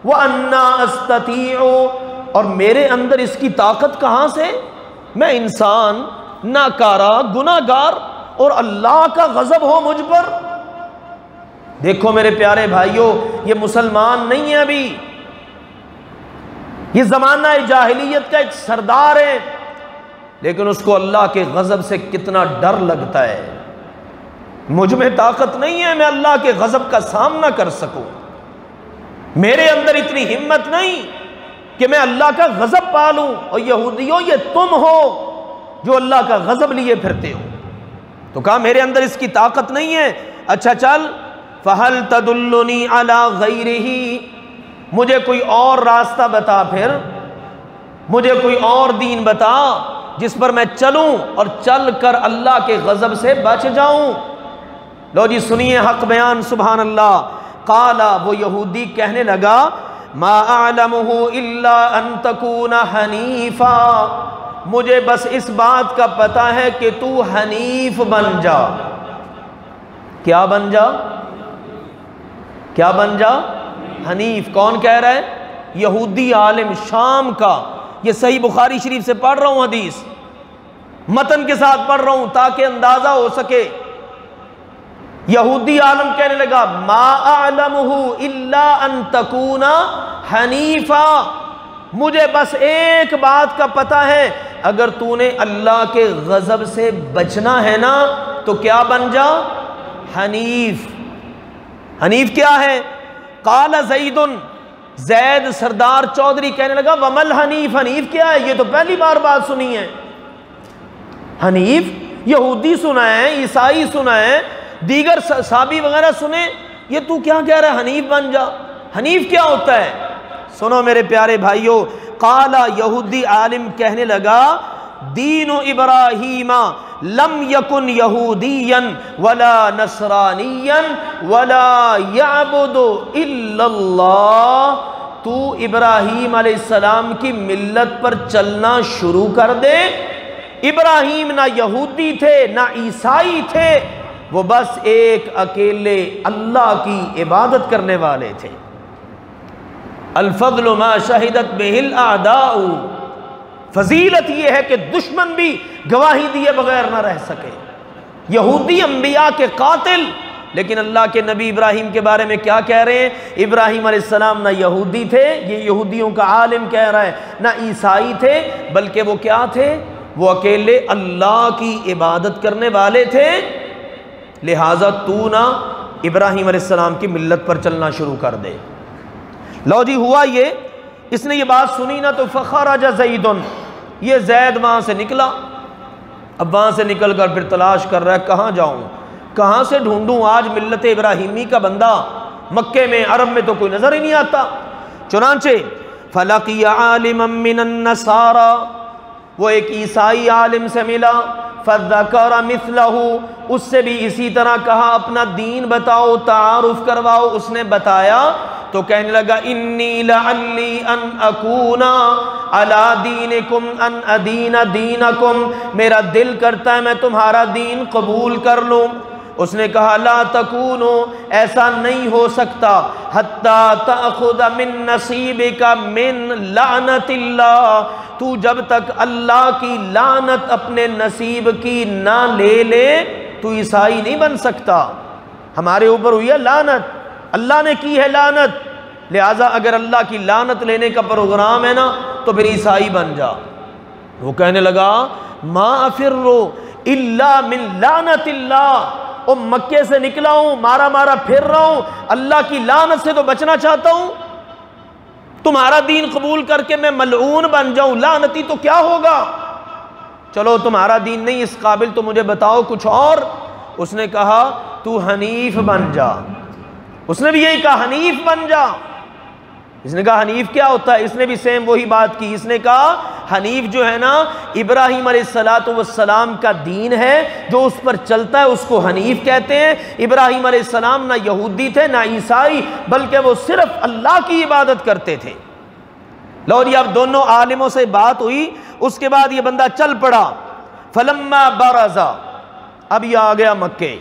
وَأَنَّا أَسْتَطِيعُ، اور میرے اندر اس کی طاقت کہاں سے، میں انسان ناکارہ گناہگار اور اللہ کا غضب ہو مجھ پر۔ دیکھو میرے پیارے بھائیوں، یہ مسلمان نہیں ہے ابھی، یہ زمانہ جاہلیت کا ایک سردار ہے، لیکن اس کو اللہ کے غضب سے کتنا ڈر لگتا ہے۔ مجھ میں طاقت نہیں ہے میں اللہ کے غضب کا سامنا کر سکوں، میرے اندر اتنی ہمت نہیں کہ میں اللہ کا غضب پالوں، اور یہودیوں یہ تم ہو جو اللہ کا غضب لیے پھرتے ہو۔ تو کہا میرے اندر اس کی طاقت نہیں ہے، اچھا چل، فَهَلْ تَدُلُّنِي عَلَى غَيْرِهِ، مجھے کوئی اور راستہ بتا، پھر مجھے کوئی اور دین بتا جس پر میں چلوں اور چل کر اللہ کے غضب سے بچ جاؤں۔ لو جی سنیے حق بیان، سبحان اللہ۔ قال، وہ یہودی کہنے لگا، ما اعلمہ الا ان تکون حنیفا، مجھے بس اس بات کا پتہ ہے کہ تو حنیف بن جا۔ کیا بن جا؟ کیا بن جا؟ حنیف۔ کون کہہ رہا ہے؟ یہودی عالم شام کا۔ یہ صحیح بخاری شریف سے پڑھ رہا ہوں، حدیث متن کے ساتھ پڑھ رہا ہوں تاکہ اندازہ ہو سکے۔ یہودی عالم کہنے لگا ما اعلمہ الا ان تکون حنیفا، مجھے بس ایک بات کا پتہ ہے، اگر تو نے اللہ کے غضب سے بچنا ہے نا تو کیا بن جا؟ حنیف۔ حنیف کیا ہے؟ قال زید، زید سردار چودھری کہنے لگا ومل حنیف، حنیف کیا ہے؟ یہ تو پہلی بار بات سنی ہے۔ حنیف یہودی سنا ہے، عیسائی سنا ہے، دیگر صحابی وغیرہ سنے، یہ تو کیا کہہ رہا ہے حنیف بن جا؟ حنیف کیا ہوتا ہے؟ سنو میرے پیارے بھائیو، قال یہودی عالم کہنے لگا دین ابراہیم لم یکن یہودیا ولا نصرانیا ولا یعبد الا اللہ، تو ابراہیم علیہ السلام کی ملت پر چلنا شروع کر دے۔ ابراہیم نہ یہودی تھے نہ عیسائی تھے، وہ بس ایک اکیلے اللہ کی عبادت کرنے والے تھے۔ الفضل ما شہدت بہ الاعداء، فضیلت یہ ہے کہ دشمن بھی گواہی دیے بغیر نہ رہ سکے۔ یہودی انبیاء کے قاتل، لیکن اللہ کے نبی ابراہیم کے بارے میں کیا کہہ رہے ہیں؟ ابراہیم علیہ السلام نہ یہودی تھے، یہ یہودیوں کا عالم کہہ رہا ہے، نہ عیسائی تھے، بلکہ وہ کیا تھے؟ وہ اکیلے اللہ کی عبادت کرنے والے تھے۔ لہٰذا تو نہ ابراہیم علیہ السلام کی ملت پر چلنا شروع کر دے۔ لو جی ہوا یہ، اس نے یہ بات سنی نا تو فخرج زید، یہ زید وہاں سے نکلا۔ اب وہاں سے نکل کر پھر تلاش کر رہا ہے کہاں جاؤں، کہاں سے ڈھونڈوں، آج ملت ابراہیمی کا بندہ مکے میں عرب میں تو کوئی نظر ہی نہیں آتا۔ چنانچہ فلقی عالما من النصارى، وہ ایک عیسائی عالم سے ملا، فذکر مثلہ، اس سے بھی اسی طرح کہا اپنا دین بتاؤ، تعارف کرواؤ، اس نے بتایا تو کہنے لگا انی لعلی ان اکون علی دینکم ان ادین دینکم، میرا دل کرتا ہے میں تمہارا دین قبول کر لوں۔ اس نے کہا لا تکونو، ایسا نہیں ہو سکتا، حتی تأخذ من نصیبک من لعنت اللہ، تو جب تک اللہ کی لعنت اپنے نصیب کی نہ لے لے تو عیسائی نہیں بن سکتا۔ ہمارے اوپر ہوئی ہے لعنت، اللہ نے کی ہے لعنت، لہٰذا اگر اللہ کی لعنت لینے کا پروگرام ہے نا تو پھر عیسائی بن جا۔ وہ کہنے لگا ما افروا الا من لعنت اللہ، او مکے سے نکلا ہوں، مارا مارا پھر رہا ہوں، اللہ کی لعنت سے تو بچنا چاہتا ہوں، تمہارا دین قبول کر کے میں ملعون بن جاؤں، لعنتی تو کیا ہوگا؟ چلو تمہارا دین نہیں اس قابل تو مجھے بتاؤ کچھ اور۔ اس نے کہا تو حنیف بن جا۔ اس نے بھی یہی کہا حنیف بن جا۔ اس نے کہا حنیف کیا ہوتا ہے؟ اس نے بھی سیم وہی بات کی۔ اس نے کہا حنیف جو ہے نا ابراہیم علیہ السلام کا دین ہے، جو اس پر چلتا ہے اس کو حنیف کہتے ہیں۔ ابراہیم علیہ السلام نہ یہودی تھے نہ عیسائی، بلکہ وہ صرف اللہ کی عبادت کرتے تھے۔ لو جی اب دونوں عالموں سے بات ہوئی، اس کے بعد یہ بندہ چل پڑا۔ فلما برزا، اب یہ آ گیا مکے۔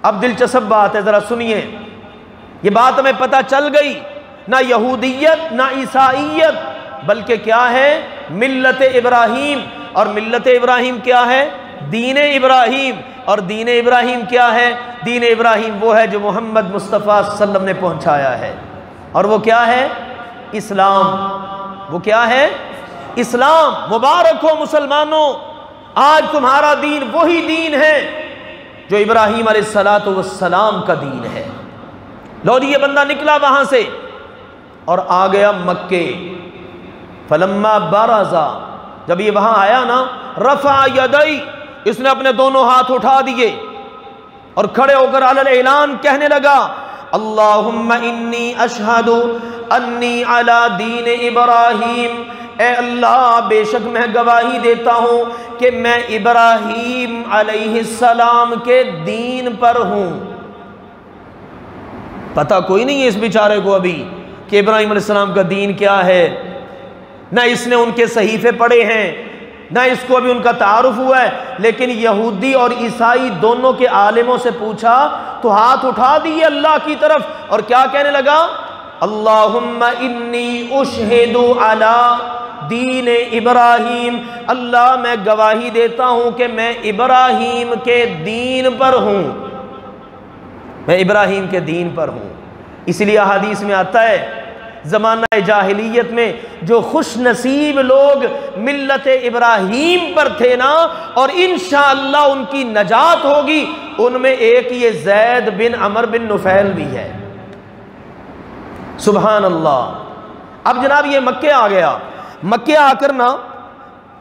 اب دلچسپ بات ہے، ذرا سنیے، یہ بات ہمیں پتہ چل گئی، نہ یہودیت نہ عیسائیت، بلکہ کیا ہے؟ ملت ابراہیم۔ اور ملت ابراہیم کیا ہے؟ دین ابراہیم۔ اور دین ابراہیم کیا ہے؟ دین ابراہیم وہ ہے جو محمد مصطفیٰ صلی اللہ علیہ وسلم نے پہنچایا ہے، اور وہ کیا ہے؟ اسلام۔ وہ کیا ہے؟ اسلام۔ مبارک ہو مسلمانوں، آج تمہارا دین وہی دین ہے جو ابراہیم علیہ السلام کا دین ہے۔ لو جی یہ بندہ نکلا وہاں سے اور آ گیا مکے۔ فلما برزا، جب یہ وہاں آیا نا، رفع یدئی، اس نے اپنے دونوں ہاتھ اٹھا دیے اور کھڑے ہو کر علی الاعلان کہنے لگا اللہم انی اشہد انی علی دین ابراہیم، اے اللہ بے شک میں گواہی دیتا ہوں کہ میں ابراہیم علیہ السلام کے دین پر ہوں۔ پتہ کوئی نہیں ہے اس بیچارے کو ابھی کہ ابراہیم علیہ السلام کا دین کیا ہے، نہ اس نے ان کے صحیفے پڑھے ہیں، نہ اس کو ابھی ان کا تعارف ہوا ہے، لیکن یہودی اور عیسائی دونوں کے عالموں سے پوچھا تو ہاتھ اٹھا دیے اللہ کی طرف، اور کیا کہنے لگا؟ اللہم انی اشہد علی دین ابراہیم، اللہ میں گواہی دیتا ہوں کہ میں ابراہیم کے دین پر ہوں، میں ابراہیم کے دین پر ہوں۔ اس لیے حدیث میں آتا ہے زمانہ جاہلیت میں جو خوش نصیب لوگ ملت ابراہیم پر تھے نا، اور انشاءاللہ ان کی نجات ہوگی، ان میں ایک یہ زید بن عمر بن نفیل بھی ہے۔ سبحان اللہ۔ اب جناب یہ مکے آ گیا، مکے آ کر نا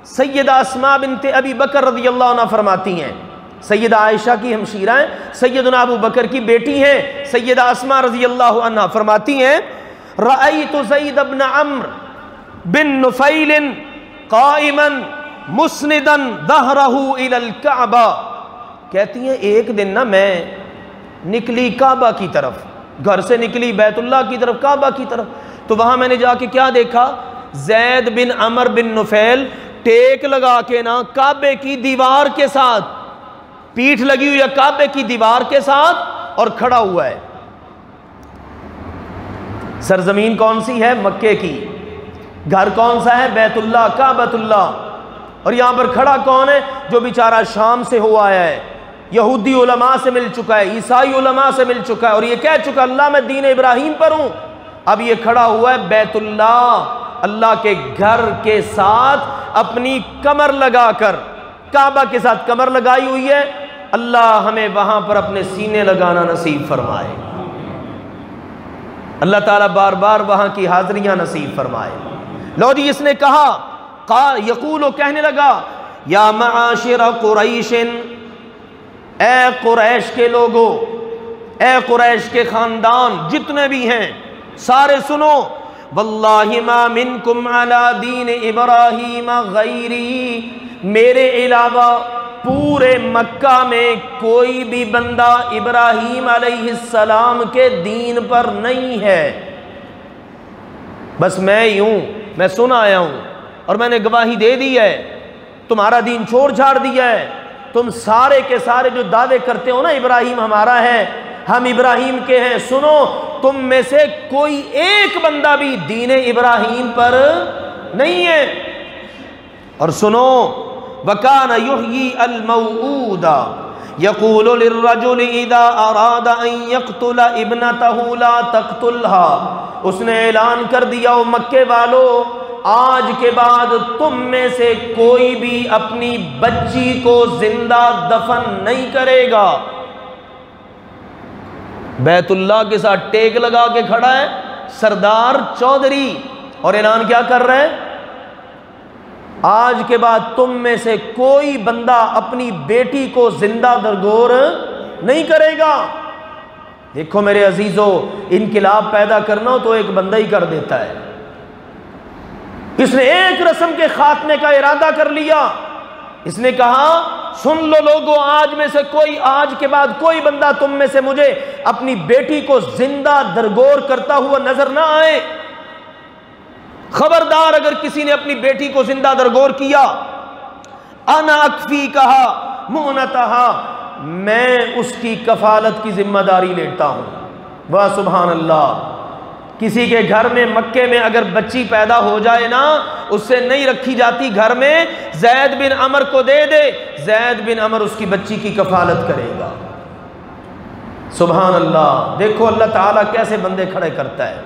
سیدہ اسماء بنت ابی بکر رضی اللہ عنہ فرماتی ہیں، سیدہ عائشہ کی ہمشیرہ ہیں، سیدنا ابو بکر کی بیٹی ہیں، سیدہ اسماء رضی اللہ عنہ فرماتی ہیں رأیت زید بن عمر بن نفیل قائما مسندا ظہرہ الی الکعبہ، کہتی ہیں ایک دن نا میں نکلی کعبہ کی طرف، گھر سے نکلی بیت اللہ کی طرف، کعبہ کی طرف، تو وہاں میں نے جا کے کیا دیکھا؟ زید بن عمر بن نفیل ٹیک لگا کے نا کعبے کی دیوار کے ساتھ، پیٹھ لگی ہوئی ہے کعبے کی دیوار کے ساتھ اور کھڑا ہوا ہے۔ سرزمین کون سی ہے؟ مکے کی۔ گھر کون سا ہے؟ بیت اللہ، کعبۃ اللہ۔ اور یہاں پر کھڑا کون ہے؟ جو بیچارہ شام سے ہو آیا ہے، یہودی علماء سے مل چکا ہے، عیسائی علماء سے مل چکا ہے، اور یہ کہہ چکا اللہ میں دین ابراہیم پر ہوں۔ اب یہ کھڑا ہوا ہے بیت اللہ، اللہ کے گھر کے ساتھ اپنی کمر لگا کر، کعبہ کے ساتھ کمر لگائی ہوئی ہے۔ اللہ ہمیں وہاں پر اپنے سینے لگانا نصیب فرمائے، اللہ تعالیٰ بار بار وہاں کی حاضریاں نصیب فرمائے۔ لو جی اس نے کہا، یقول، کہنے لگا یا معاشر قریش، اے قریش کے لوگو، اے قریش کے خاندان جتنے بھی ہیں سارے سنو، واللہ ما منکم علی دین ابراہیم غیری، میرے علاوہ پورے مکہ میں کوئی بھی بندہ ابراہیم علیہ السلام کے دین پر نہیں ہے، بس میں ہی ہوں، میں سن آیا ہوں اور میں نے گواہی دے دی ہے، تمہارا دین چھوڑ چھاڑ دیا ہے، تم سارے کے سارے جو دعوے کرتے ہو نا ابراہیم ہمارا ہے، ہم ابراہیم کے ہیں، سنو تم میں سے کوئی ایک بندہ بھی دین ابراہیم پر نہیں ہے، اور سنو وَكَانَ يُحْيِي الْمَوْعُودَ يَقُولُ لِلرَّجُلِ إِذَا أَرَادَ أَن يَقْتُلَ ابْنَتَهُ لَا تَقْتُلْهَا، اس نے اعلان کر دیا او مکے والو، آج کے بعد تم میں سے کوئی بھی اپنی بچی کو زندہ دفن نہیں کرے گا۔ بیت اللہ کے ساتھ ٹیک لگا کے کھڑا ہے سردار چودھری، اور اعلان کیا کر رہے ہیں؟ آج کے بعد تم میں سے کوئی بندہ اپنی بیٹی کو زندہ درگور نہیں کرے گا۔ دیکھو میرے عزیزو، انقلاب پیدا کرنا ہو تو ایک بندہ ہی کر دیتا ہے، اس نے ایک رسم کے خاتمے کا ارادہ کر لیا، اس نے کہا سن لو لوگو، آج میں سے کوئی، آج کے بعد کوئی بندہ تم میں سے مجھے اپنی بیٹی کو زندہ درگور کرتا ہوا نظر نہ آئے، خبردار اگر کسی نے اپنی بیٹی کو زندہ درگور کیا، انا اکفی کہا مؤنتہا، میں اس کی کفالت کی ذمہ داری لیتا ہوں۔ واہ سبحان اللہ۔ کسی کے گھر میں مکے میں اگر بچی پیدا ہو جائے نا، اس سے نہیں رکھی جاتی گھر میں، زید بن عمر کو دے دے، زید بن عمر اس کی بچی کی کفالت کرے گا۔ سبحان اللہ۔ دیکھو اللہ تعالیٰ کیسے بندے کھڑے کرتا ہے۔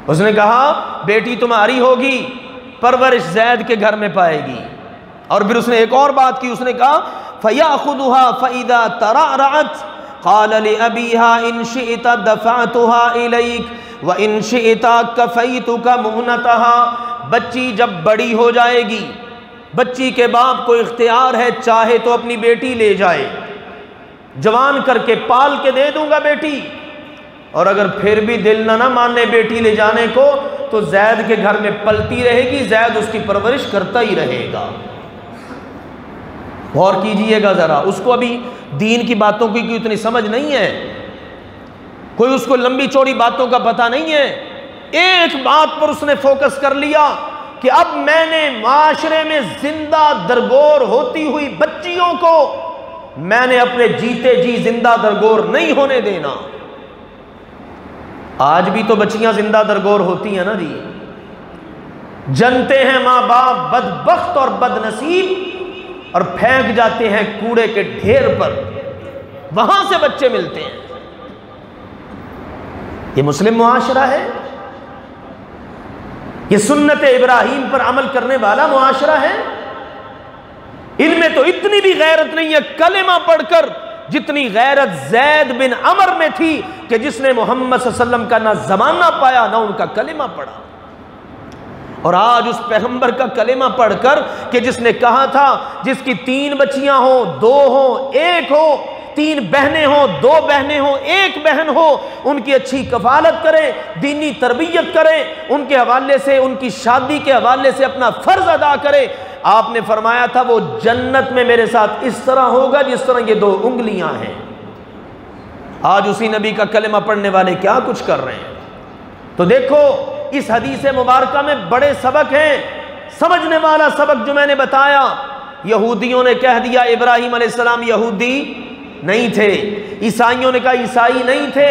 اس نے کہا بیٹی تمہاری ہوگی، پرورش زید کے گھر میں پائے گی، اور پھر اس نے ایک اور بات کی، اس نے کہا فَيَأْخُذُهَا فَإِذَا تَرَعْرَعَتْ قَالَ لِأَبِيهَا إِنْ شِئْتَ دَفَعْتُهَا إِلَيْكَ وَإِنْ شِئْتَ كَفَيْتُكَ مُؤْنَتَهَا، بچی جب بڑی ہو جائے گی، بچی کے باپ کو اختیار ہے، چاہے تو اپنی بیٹی لے جائے، جوان کر کے پال کے دے دوں گا بیٹی، اور اگر پھر بھی دل نہ مانے بیٹی لے جانے کو تو زید کے گھر میں پلتی رہے گی، زید اس کی پرورش کرتا ہی رہے گا۔ غور کیجئے گا ذرا، اس کو ابھی دین کی باتوں کی اتنی سمجھ نہیں ہے، کوئی اس کو لمبی چوڑی باتوں کا پتہ نہیں ہے، ایک بات پر اس نے فوکس کر لیا، کہ اب میں نے معاشرے میں زندہ درگور ہوتی ہوئی بچیوں کو میں نے اپنے جیتے جی زندہ درگور نہیں ہونے دینا۔ آج بھی تو بچیاں زندہ درگور ہوتی ہیں نا جی، جنتے ہیں ماں باپ بدبخت اور بد نصیب اور پھینک جاتے ہیں کوڑے کے ڈھیر پر، وہاں سے بچے ملتے ہیں۔ یہ مسلم معاشرہ ہے؟ یہ سنت ابراہیم پر عمل کرنے والا معاشرہ ہے؟ ان میں تو اتنی بھی غیرت نہیں ہے کلمہ پڑھ کر جتنی غیرت زید بن عمر میں تھی کہ جس نے محمد صلی اللہ علیہ وسلم کا نہ زمانہ پایا نہ ان کا کلمہ پڑھا۔ اور آج اس پیغمبر کا کلمہ پڑھ کر کہ جس نے کہا تھا جس کی 3 بچیاں ہوں، 2 ہوں، 1 ہو، 3 بہنیں ہوں، 2 بہنیں ہوں، 1 بہن ہو، ان کی اچھی کفالت کریں، دینی تربیت کریں، ان کے حوالے سے، ان کی شادی کے حوالے سے اپنا فرض ادا کریں۔ آپ نے فرمایا تھا وہ جنت میں میرے ساتھ اس طرح ہوگا جس طرح یہ 2 انگلیاں ہیں۔ آج اسی نبی کا کلمہ پڑھنے والے کیا کچھ کر رہے ہیں؟ تو دیکھو اس حدیث مبارکہ میں بڑے سبق ہیں۔ سمجھنے والا سبق جو میں نے بتایا، یہودیوں نے کہہ دیا ابراہیم علیہ السلام یہودی نہیں تھے، عیسائیوں نے کہا عیسائی نہیں تھے،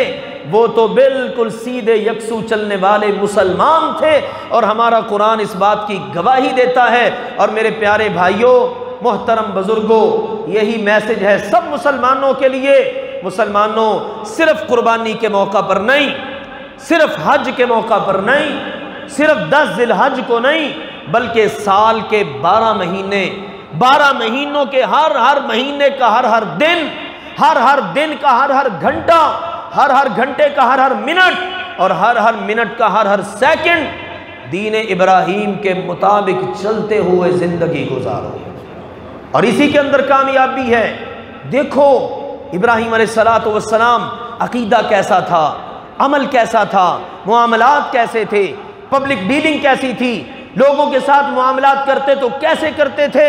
وہ تو بالکل سیدھے یکسو چلنے والے مسلمان تھے، اور ہمارا قرآن اس بات کی گواہی دیتا ہے۔ اور میرے پیارے بھائیوں، محترم بزرگوں، یہی میسج ہے سب مسلمانوں کے لیے۔ مسلمانوں صرف قربانی کے موقع پر نہیں، صرف حج کے موقع پر نہیں، صرف 10 ذی الحج کو نہیں، بلکہ سال کے 12 مہینے، 12 مہینوں کے ہر مہینے کا ہر دن، ہر دن کا ہر گھنٹہ، ہر گھنٹے کا ہر منٹ، اور ہر منٹ کا ہر سیکنڈ دین ابراہیم کے مطابق چلتے ہوئے زندگی گزارو، اور اسی کے اندر کامیابی ہے۔ دیکھو ابراہیم علیہ السلام عقیدہ کیسا تھا، عمل کیسا تھا، معاملات کیسے تھے، پبلک ڈیلنگ کیسی تھی، لوگوں کے ساتھ معاملات کرتے تو کیسے کرتے تھے۔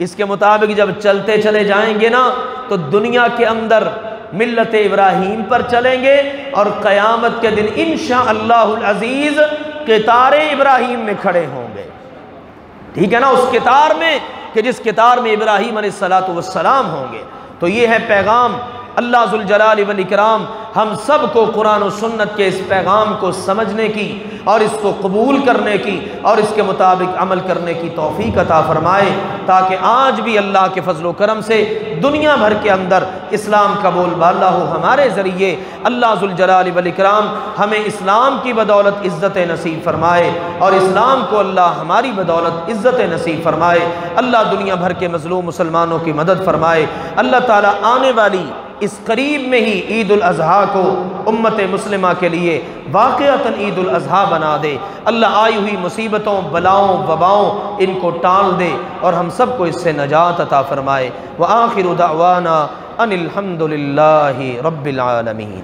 اس کے مطابق جب چلتے چلے جائیں گے نا تو دنیا کے اندر ملت ابراہیم پر چلیں گے، اور قیامت کے دن انشاءاللہ العزیز قطار ابراہیم میں کھڑے ہوں گے۔ ٹھیک ہے نا، اس قطار میں کہ جس قطار میں ابراہیم علیہ السلام ہوں گے۔ تو یہ ہے پیغام۔ اللہ ذوالجلال والاکرام ہم سب کو قرآن و سنت کے اس پیغام کو سمجھنے کی اور اس کو قبول کرنے کی اور اس کے مطابق عمل کرنے کی توفیق عطا فرمائے، تاکہ آج بھی اللہ کے فضل و کرم سے دنیا بھر کے اندر اسلام کا بول بالا ہو ہمارے ذریعے۔ اللہ ذوالجلال والاکرام ہمیں اسلام کی بدولت عزت نصیب فرمائے، اور اسلام کو اللہ ہماری بدولت عزت نصیب فرمائے۔ اللہ دنیا بھر کے مظلوم مسلمانوں کی مدد فرمائے۔ اللہ تعالیٰ آنے والی اس قریب میں ہی عید الاضحیٰ کو امت مسلمہ کے لیے واقعتاً عید الاضحیٰ بنا دے۔ اللہ آئی ہوئی مصیبتوں، بلاؤں، وباؤں ان کو ٹال دے، اور ہم سب کو اس سے نجات عطا فرمائے۔ وآخر دعوانا ان الحمد للہ رب العالمین۔